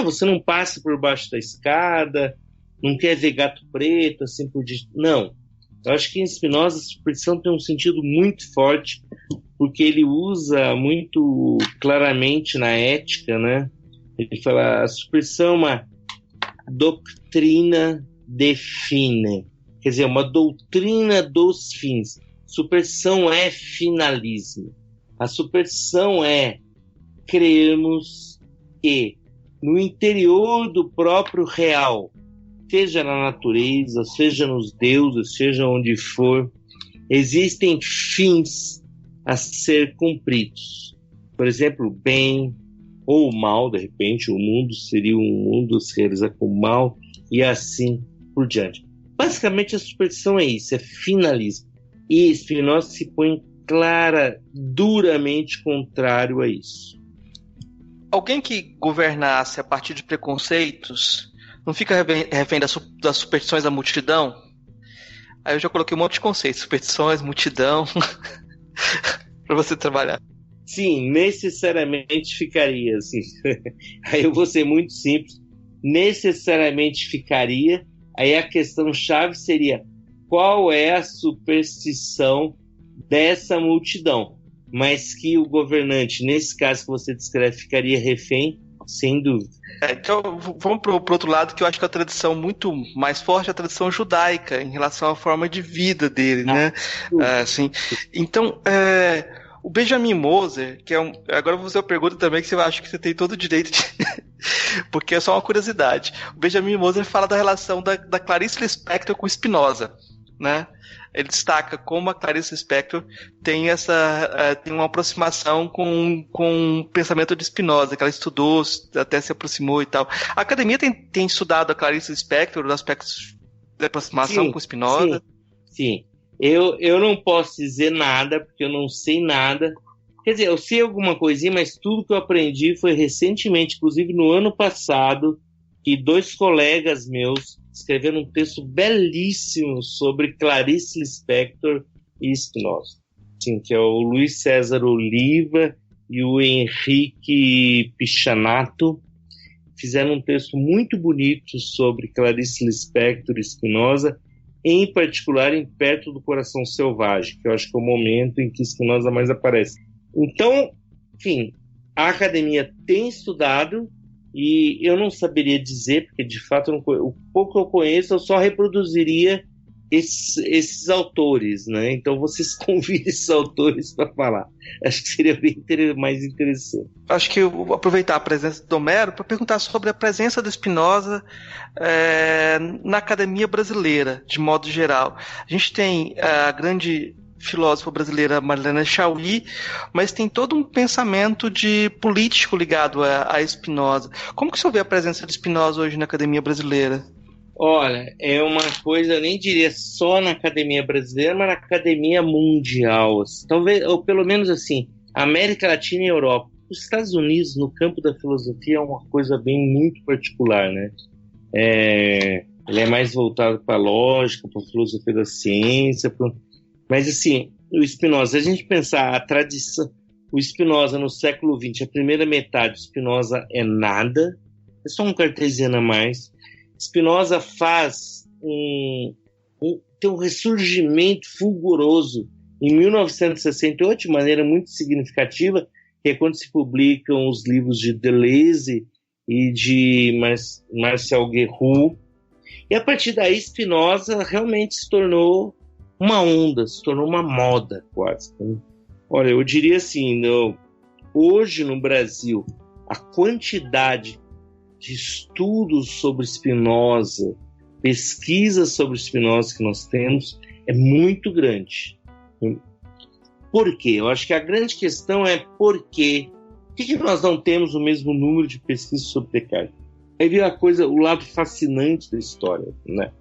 Você não passa por baixo da escada, não quer ver gato preto, assim por diante. Não. Eu acho que em Spinoza a superstição tem um sentido muito forte, porque ele usa muito claramente na ética, né? Ele fala, a superstição é uma doutrina de fine, quer dizer, uma doutrina dos fins. Superstição é finalismo. A superstição é crermos que no interior do próprio real, seja na natureza, seja nos deuses, seja onde for, existem fins a ser cumpridos. Por exemplo, o bem ou o mal, de repente, o mundo seria um mundo se realizar com o mal e assim por diante. Basicamente, a superstição é isso, é finalismo. E Spinoza se põe duramente contrário a isso. Alguém que governasse a partir de preconceitos não fica refém das superstições da multidão? Aí eu já coloquei um monte de conceitos, superstições, multidão, para você trabalhar. Sim, necessariamente ficaria, assim. Aí eu vou ser muito simples. Necessariamente ficaria. Aí a questão-chave seria: qual é a superstição dessa multidão? Mas que o governante, nesse caso que você descreve, ficaria refém, sem dúvida. Então, vamos para o outro lado, que eu acho que a tradição muito mais forte é a tradição judaica, em relação à forma de vida dele, né? Assim, então, o Benjamin Moser, que agora eu vou fazer uma pergunta também que eu acho que você tem todo o direito de... porque é só uma curiosidade. O Benjamin Moser fala da relação da Clarice Lispector com Spinoza, né? Ele destaca como a Clarice Lispector tem uma aproximação com o pensamento de Spinoza, que ela estudou, até se aproximou e tal. A academia tem estudado a Clarice Lispector, os aspectos de aproximação com Spinoza? Sim. Eu não posso dizer nada, porque eu não sei nada. Quer dizer, eu sei alguma coisinha, mas tudo que eu aprendi foi recentemente, inclusive no ano passado, que 2 colegas meus escreveram um texto belíssimo sobre Clarice Lispector e Spinoza. Sim, que é o Luiz César Oliva e o Henrique Pichanato. Fizeram um texto muito bonito sobre Clarice Lispector e Spinoza, em particular em Perto do Coração Selvagem, que eu acho que é o momento em que Spinoza mais aparece. Então, enfim, a academia tem estudado e eu não saberia dizer, porque de fato o pouco que eu conheço eu só reproduziria esses autores, né? Então vocês convidem esses autores para falar. Acho que seria bem mais interessante. Acho que eu vou aproveitar a presença do Homero para perguntar sobre a presença do Spinoza na academia brasileira, de modo geral. A gente tem a grande filósofa brasileira Marlene Schiauli, mas tem todo um pensamento de político ligado a Spinoza. Como que o senhor vê a presença de Spinoza hoje na academia brasileira? Olha, é uma coisa, eu nem diria só na academia brasileira, mas na academia mundial. Talvez, ou pelo menos assim, América Latina e Europa. Os Estados Unidos, no campo da filosofia, é uma coisa bem muito particular, né? Ele é mais voltado para a lógica, para a filosofia da ciência. Mas, assim, o Spinoza, se a gente pensar a tradição, o Spinoza no século XX, a primeira metade do Spinoza é nada, é só um cartesiano a mais. Spinoza tem um ressurgimento fulguroso em 1968, de maneira muito significativa, que é quando se publicam os livros de Deleuze e de Marcel Guerroux. E a partir daí, Spinoza realmente se tornou uma onda, se tornou uma moda quase. Olha, eu diria assim, hoje no Brasil, a quantidade de estudos sobre Spinoza, pesquisas sobre Spinoza que nós temos é muito grande. Por quê? Eu acho que a grande questão é por quê? Por que nós não temos o mesmo número de pesquisas sobre Descartes? Aí vem o lado fascinante da história, né?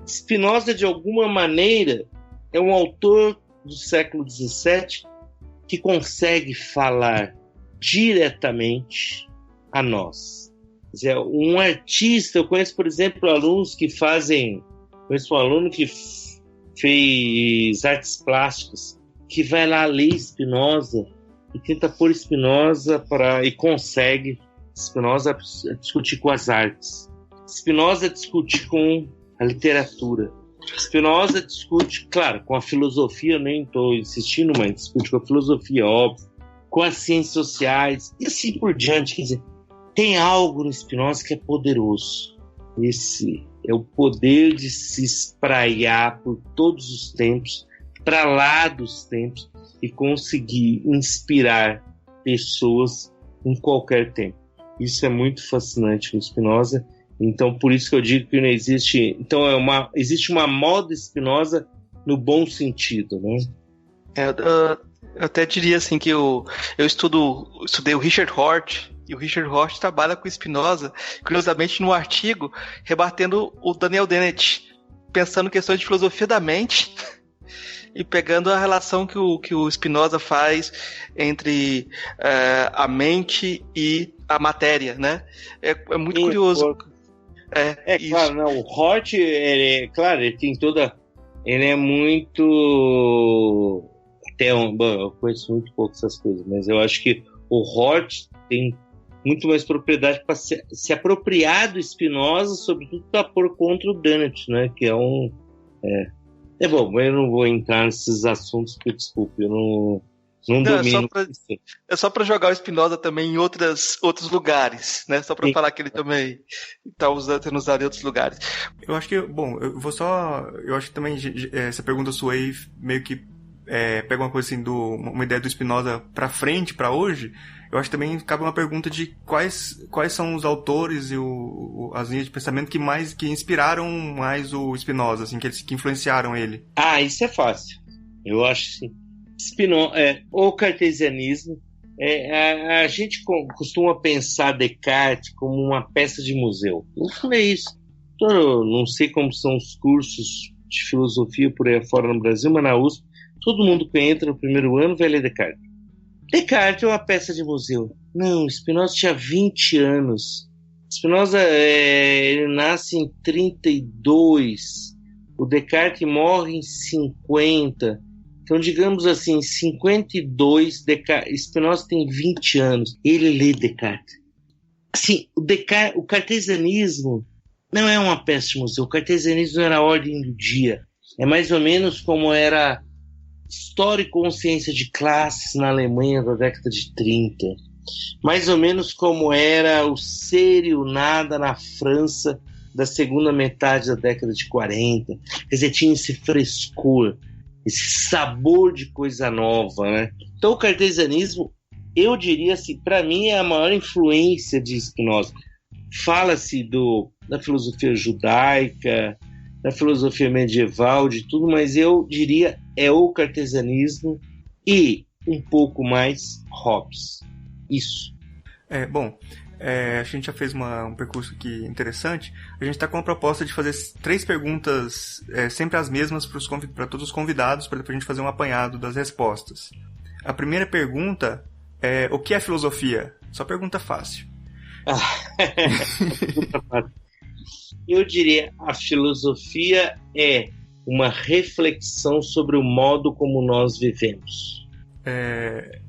Spinoza, de alguma maneira, é um autor do século XVII que consegue falar diretamente a nós. Quer dizer, um artista, eu conheço, por exemplo, alunos que conheço um aluno que fez artes plásticas, que vai lá ler Spinoza e tenta pôr Spinoza e consegue Spinoza discutir com as artes. Spinoza discute com a literatura. Spinoza discute, claro, com a filosofia, eu nem estou insistindo, mas discute com a filosofia, óbvio, com as ciências sociais e assim por diante. Quer dizer, tem algo no Spinoza que é poderoso. Esse é o poder de se espraiar por todos os tempos, para lá dos tempos, e conseguir inspirar pessoas em qualquer tempo. Isso é muito fascinante no Spinoza. Então, por isso que eu digo que não existe... Então, existe uma moda Spinoza no bom sentido, né? Eu até diria assim que eu estudei o Richard Hort, e o Richard Hort trabalha com Spinoza, curiosamente no artigo, rebatendo o Daniel Dennett, pensando questões de filosofia da mente e pegando a relação que o Spinoza faz entre a mente e a matéria, né? É muito curioso. Claro, não, o Hort, claro, ele tem toda... Ele é muito... Bom, eu conheço muito pouco essas coisas, mas eu acho que o Hort tem muito mais propriedade para se apropriar do Spinoza, sobretudo para pôr contra o Dennett, né? Que é um... bom, eu não vou entrar nesses assuntos, porque, desculpe, eu não domino. É só para jogar o Spinoza também em outros lugares, né? Só para falar que ele também está sendo usado em outros lugares. Eu acho que, bom, eu acho que também essa pergunta sua aí meio que pega uma coisa assim, uma ideia do Spinoza para frente, para hoje. Eu acho que também cabe uma pergunta de quais são os autores e as linhas de pensamento que inspiraram mais o Spinoza, assim, que influenciaram ele. Isso é fácil. Eu acho sim. O cartesianismo. A gente costuma pensar Descartes como uma peça de museu. Não é isso. Eu não sei como são os cursos de filosofia por aí fora no Brasil, mas na USP, todo mundo que entra no primeiro ano vai ler Descartes. Descartes é uma peça de museu. Não, Spinoza tinha 20 anos. Spinoza ele nasce em 32. O Descartes morre em 50. Então, digamos assim, em 52, Spinoza tem 20 anos. Ele lê Descartes. Assim, o cartesianismo não é uma peça de museu. O cartesianismo era a ordem do dia. É mais ou menos como era História e Consciência de Classes na Alemanha da década de 30. Mais ou menos como era o Ser e o Nada na França da segunda metade da década de 40. Quer dizer, tinha esse frescor, esse sabor de coisa nova, né? Então o cartesianismo, eu diria assim, para mim é a maior influência de Spinoza. Fala-se da filosofia judaica, da filosofia medieval, de tudo, mas eu diria é o cartesianismo e um pouco mais Hobbes. Isso. Bom, a gente já fez um percurso aqui interessante. A gente está com a proposta de fazer 3 perguntas, sempre as mesmas para todos os convidados, para depois a gente fazer um apanhado das respostas. A primeira pergunta é: o que é filosofia? Só pergunta fácil. Eu diria a filosofia é uma reflexão sobre o modo como nós vivemos.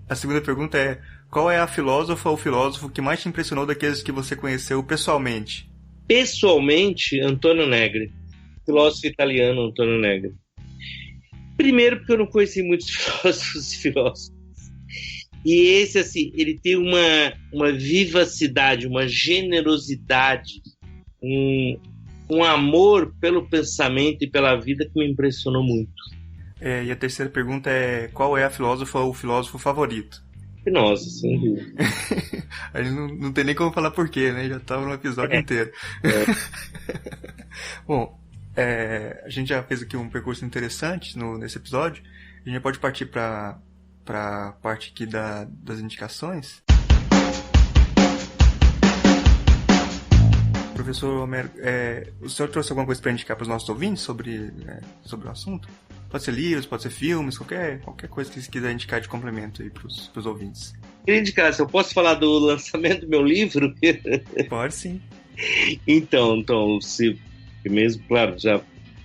A segunda pergunta é: qual é a filósofa ou filósofo que mais te impressionou daqueles que você conheceu pessoalmente? Pessoalmente, Antonio Negri, filósofo italiano Antonio Negri. Primeiro porque eu não conheci muitos filósofos e filósofos. E esse, assim, ele tem uma vivacidade, uma generosidade, um amor pelo pensamento e pela vida que me impressionou muito. E a terceira pergunta é: qual é a filósofa ou filósofo favorito? Spinoza, sem dúvida. A gente não tem nem como falar porquê, né? Já estava no episódio inteiro. Bom, a gente já fez aqui um percurso interessante nesse episódio. A gente já pode partir para a parte aqui das indicações. Professor Homero, o senhor trouxe alguma coisa para indicar para os nossos ouvintes sobre o assunto? Pode ser livros, pode ser filmes, qualquer coisa que você quiser indicar de complemento aí para os ouvintes. Queria indicar, se eu posso falar do lançamento do meu livro? Pode sim. Então, se mesmo, claro, já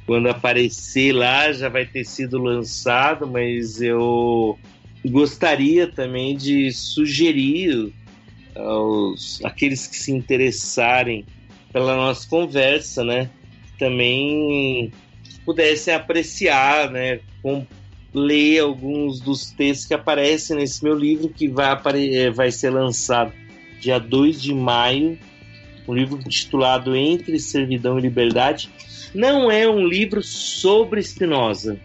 quando aparecer lá já vai ter sido lançado, mas eu gostaria também de sugerir aqueles que se interessarem pela nossa conversa, né, também pudessem apreciar, né, ler alguns dos textos que aparecem nesse meu livro, que vai ser lançado dia 2 de maio, um livro intitulado Entre Servidão e Liberdade. Não é um livro sobre Spinoza,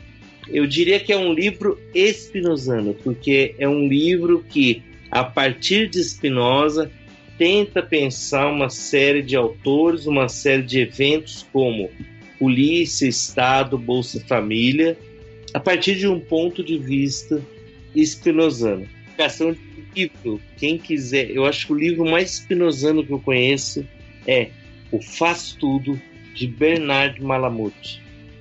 eu diria que é um livro espinosano, porque é um livro que, a partir de Spinoza, tenta pensar uma série de autores, uma série de eventos como polícia, Estado, Bolsa Família, a partir de um ponto de vista spinozano. Indicação de livro, quem quiser, eu acho que o livro mais spinozano que eu conheço é O Faz Tudo, de Bernard Malamud.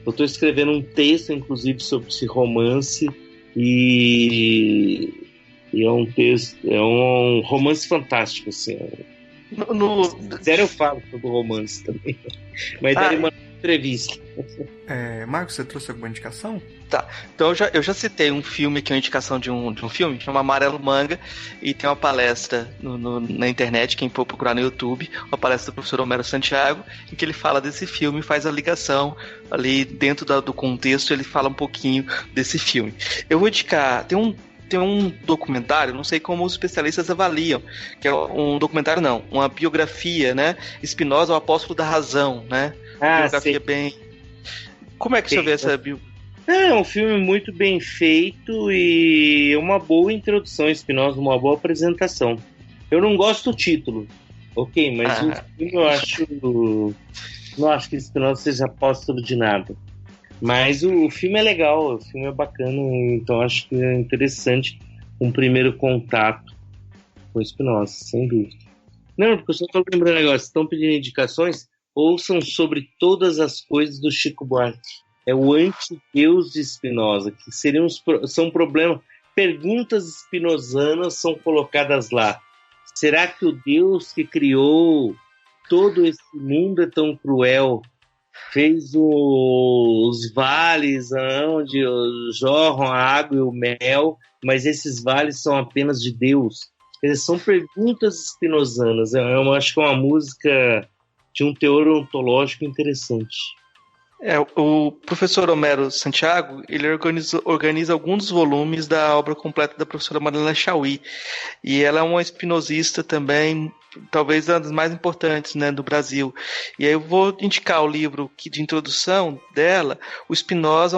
Eu estou escrevendo um texto, inclusive, sobre esse romance, e é um texto, é um romance fantástico, assim. Sério, eu falo sobre o romance também, mas daí uma entrevista. Marcos, você trouxe alguma indicação? Tá, então eu já citei um filme que é uma indicação de um filme, chama Amarelo Manga, e tem uma palestra na internet, quem for procurar no YouTube, uma palestra do professor Homero Santiago, em que ele fala desse filme e faz a ligação ali dentro do contexto, ele fala um pouquinho desse filme. Eu vou indicar, tem um documentário, não sei como os especialistas avaliam, que é um documentário não, uma biografia, né? Spinoza, o Apóstolo da Razão, né? Biografia bem... Como é que você vê essa biografia? É um filme muito bem feito e uma boa introdução, Spinoza, uma boa apresentação. Eu não gosto do título, ok, mas o filme não acho que Spinoza seja apóstolo de nada. Mas o filme é legal, o filme é bacana, então acho que é interessante um primeiro contato com Spinoza, sem dúvida. Não, porque eu só estou lembrando agora, estão pedindo indicações, ouçam Sobre Todas as Coisas do Chico Buarque. É o antideus de Spinoza, que são problemas, perguntas spinozanas são colocadas lá. Será que o Deus que criou todo esse mundo é tão cruel? Fez os vales onde jorram a água e o mel, mas esses vales são apenas de Deus. Eles são perguntas spinozanas. Eu acho que é uma música de um teor ontológico interessante. O professor Homero Santiago, ele organiza alguns dos volumes da obra completa da professora Marilena Chauí, e ela é uma espinosista também, talvez uma das mais importantes, né, do Brasil. E aí eu vou indicar o livro de introdução dela, O Spinoza,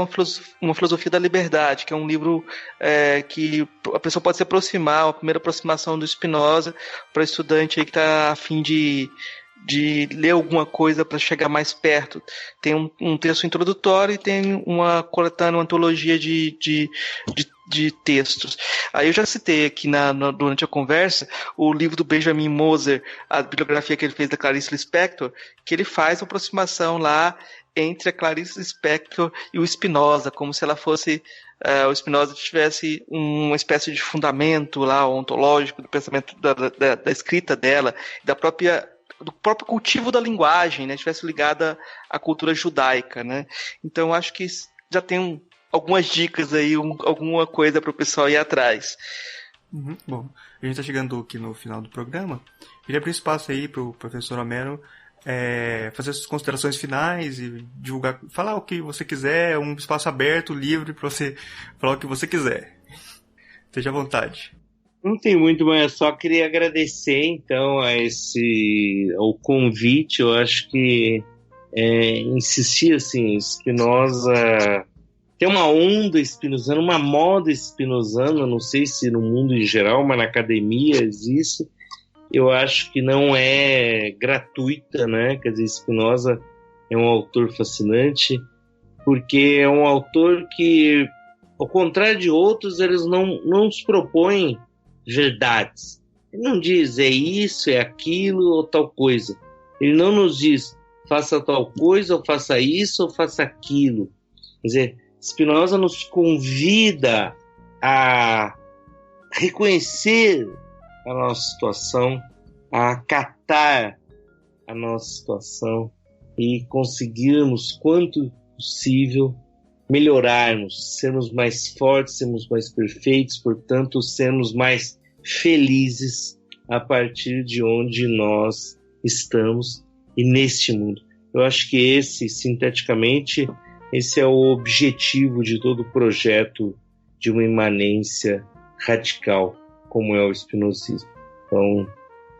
uma filosofia da liberdade, que é um livro que a pessoa pode se aproximar, uma primeira aproximação do Spinoza para estudante aí que está a fim de ler alguma coisa para chegar mais perto. Tem um texto introdutório e tem uma coletânea, uma antologia de textos. Aí eu já citei aqui durante a conversa o livro do Benjamin Moser, a bibliografia que ele fez da Clarice Lispector, que ele faz uma aproximação lá entre a Clarice Lispector e o Spinoza, como se ela fosse o Spinoza tivesse uma espécie de fundamento lá ontológico do pensamento da escrita dela, do próprio cultivo da linguagem, né, estivesse ligada à cultura judaica, né? Então acho que já tem algumas dicas aí, alguma coisa para o pessoal ir atrás. Bom, a gente está chegando aqui no final do programa. Queria abrir espaço aí para o professor Homero fazer suas considerações finais e divulgar, falar o que você quiser, um espaço aberto, livre para você falar o que você quiser. Esteja à vontade. Não tem muito, mas eu só queria agradecer, então, ao convite. Eu acho que insistir, assim, Spinoza tem uma onda spinozana, uma moda spinozana, não sei se no mundo em geral, mas na academia existe. Eu acho que não é gratuita, né? Quer dizer, Spinoza é um autor fascinante, porque é um autor que, ao contrário de outros, eles não nos propõem verdades. Ele não diz é isso, é aquilo ou tal coisa. Ele não nos diz faça tal coisa, ou faça isso, ou faça aquilo. Quer dizer, Spinoza nos convida a reconhecer a nossa situação, a acatar a nossa situação e conseguirmos, quanto possível, melhorarmos, sermos mais fortes, sermos mais perfeitos, portanto, sermos mais felizes a partir de onde nós estamos e neste mundo. Eu acho que sinteticamente, esse é o objetivo de todo o projeto de uma imanência radical, como é o espinosismo. Então,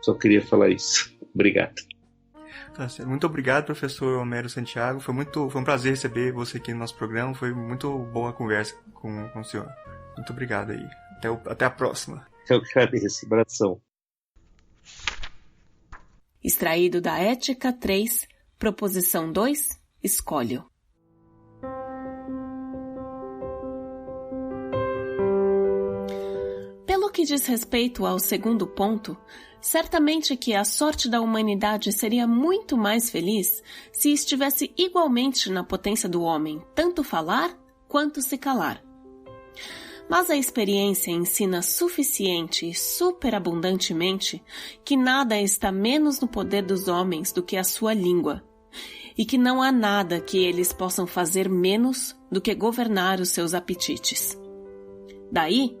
só queria falar isso. Obrigado. Tá certo. Muito obrigado, professor Homero Santiago. Foi um prazer receber você aqui no nosso programa. Foi muito boa a conversa com o senhor. Muito obrigado aí. Até a próxima. Eu que agradeço. Abração. Extraído da Ética 3, Proposição 2, Escolho. que diz respeito ao segundo ponto, certamente que a sorte da humanidade seria muito mais feliz se estivesse igualmente na potência do homem, tanto falar quanto se calar. Mas a experiência ensina suficiente e superabundantemente que nada está menos no poder dos homens do que a sua língua, e que não há nada que eles possam fazer menos do que governar os seus apetites. Daí,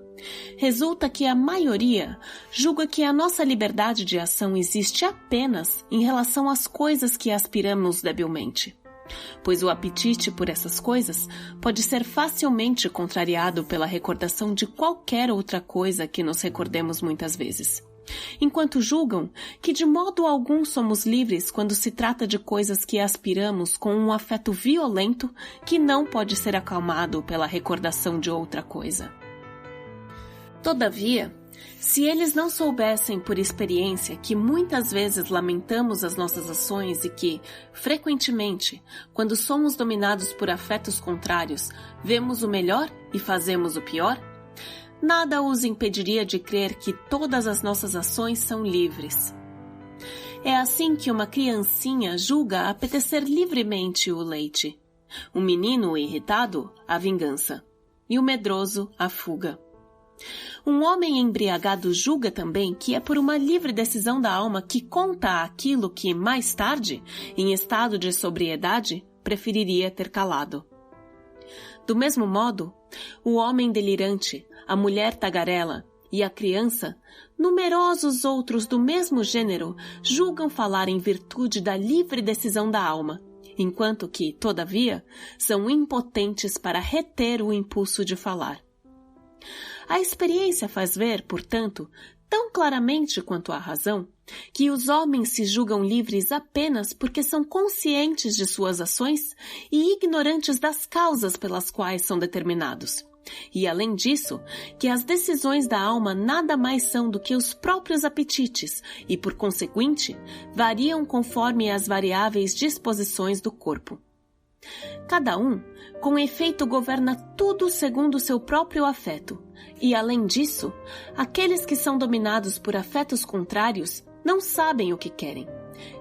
resulta que a maioria julga que a nossa liberdade de ação existe apenas em relação às coisas que aspiramos debilmente, pois o apetite por essas coisas pode ser facilmente contrariado pela recordação de qualquer outra coisa que nos recordemos muitas vezes, enquanto julgam que de modo algum somos livres quando se trata de coisas que aspiramos com um afeto violento que não pode ser acalmado pela recordação de outra coisa. Todavia, se eles não soubessem por experiência que muitas vezes lamentamos as nossas ações e que, frequentemente, quando somos dominados por afetos contrários, vemos o melhor e fazemos o pior, nada os impediria de crer que todas as nossas ações são livres. É assim que uma criancinha julga apetecer livremente o leite, o menino irritado, a vingança, e o medroso, a fuga. Um homem embriagado julga também que é por uma livre decisão da alma que conta aquilo que, mais tarde, em estado de sobriedade, preferiria ter calado. Do mesmo modo, o homem delirante, a mulher tagarela e a criança, numerosos outros do mesmo gênero, julgam falar em virtude da livre decisão da alma, enquanto que, todavia, são impotentes para reter o impulso de falar. A experiência faz ver, portanto, tão claramente quanto a razão, que os homens se julgam livres apenas porque são conscientes de suas ações e ignorantes das causas pelas quais são determinados. E, além disso, que as decisões da alma nada mais são do que os próprios apetites e, por conseguinte, variam conforme as variáveis disposições do corpo. Cada um, com efeito, governa tudo segundo seu próprio afeto. E, além disso, aqueles que são dominados por afetos contrários não sabem o que querem.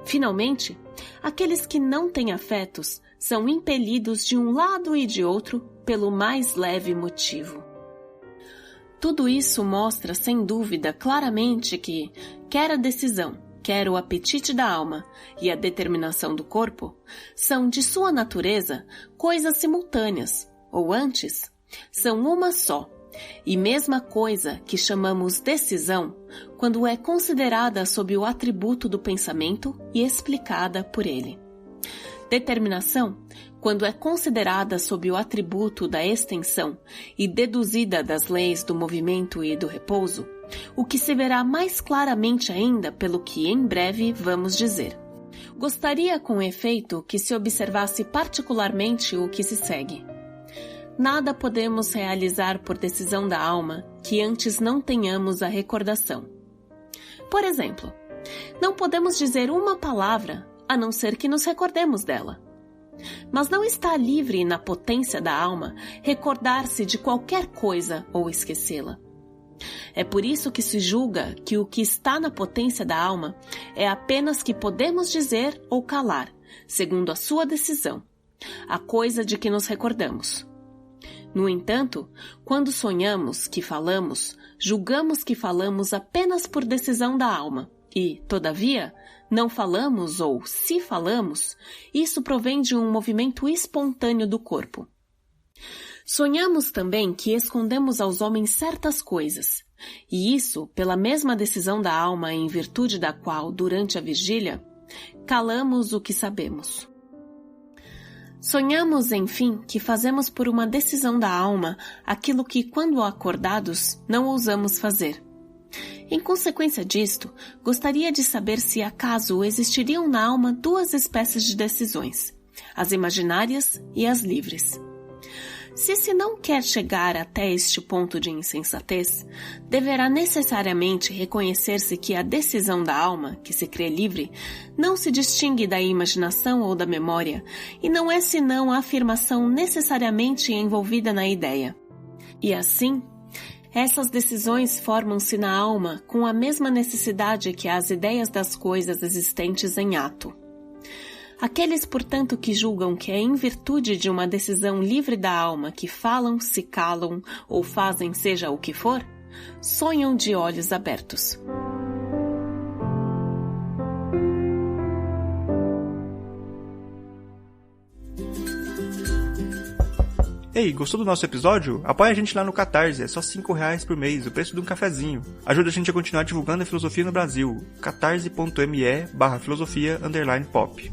Finalmente, aqueles que não têm afetos são impelidos de um lado e de outro pelo mais leve motivo. Tudo isso mostra, sem dúvida, claramente que, quer a decisão, quer o apetite da alma e a determinação do corpo, são, de sua natureza, coisas simultâneas, ou antes, são uma só, e mesma coisa que chamamos decisão, quando é considerada sob o atributo do pensamento e explicada por ele. Determinação, quando é considerada sob o atributo da extensão e deduzida das leis do movimento e do repouso, o que se verá mais claramente ainda pelo que em breve vamos dizer. Gostaria, com efeito, que se observasse particularmente o que se segue. Nada podemos realizar por decisão da alma que antes não tenhamos a recordação. Por exemplo, não podemos dizer uma palavra a não ser que nos recordemos dela. Mas não está livre na potência da alma recordar-se de qualquer coisa ou esquecê-la. É por isso que se julga que o que está na potência da alma é apenas que podemos dizer ou calar, segundo a sua decisão, a coisa de que nos recordamos. No entanto, quando sonhamos que falamos, julgamos que falamos apenas por decisão da alma e, todavia, não falamos ou, se falamos, isso provém de um movimento espontâneo do corpo. Sonhamos também que escondemos aos homens certas coisas, e isso pela mesma decisão da alma em virtude da qual, durante a vigília, calamos o que sabemos. Sonhamos, enfim, que fazemos por uma decisão da alma aquilo que, quando acordados, não ousamos fazer. Em consequência disto, gostaria de saber se acaso existiriam na alma duas espécies de decisões, as imaginárias e as livres. Se não quer chegar até este ponto de insensatez, deverá necessariamente reconhecer-se que a decisão da alma, que se crê livre, não se distingue da imaginação ou da memória, e não é senão a afirmação necessariamente envolvida na ideia. E assim, Essas decisões formam-se na alma com a mesma necessidade que as ideias das coisas existentes em ato. Aqueles, portanto, que julgam que é em virtude de uma decisão livre da alma que falam, se calam ou fazem seja o que for, sonham de olhos abertos. Ei, gostou do nosso episódio? Apoia a gente lá no Catarse, é só R$5 por mês, o preço de um cafezinho. Ajuda a gente a continuar divulgando a filosofia no Brasil. catarse.me/filosofia_pop.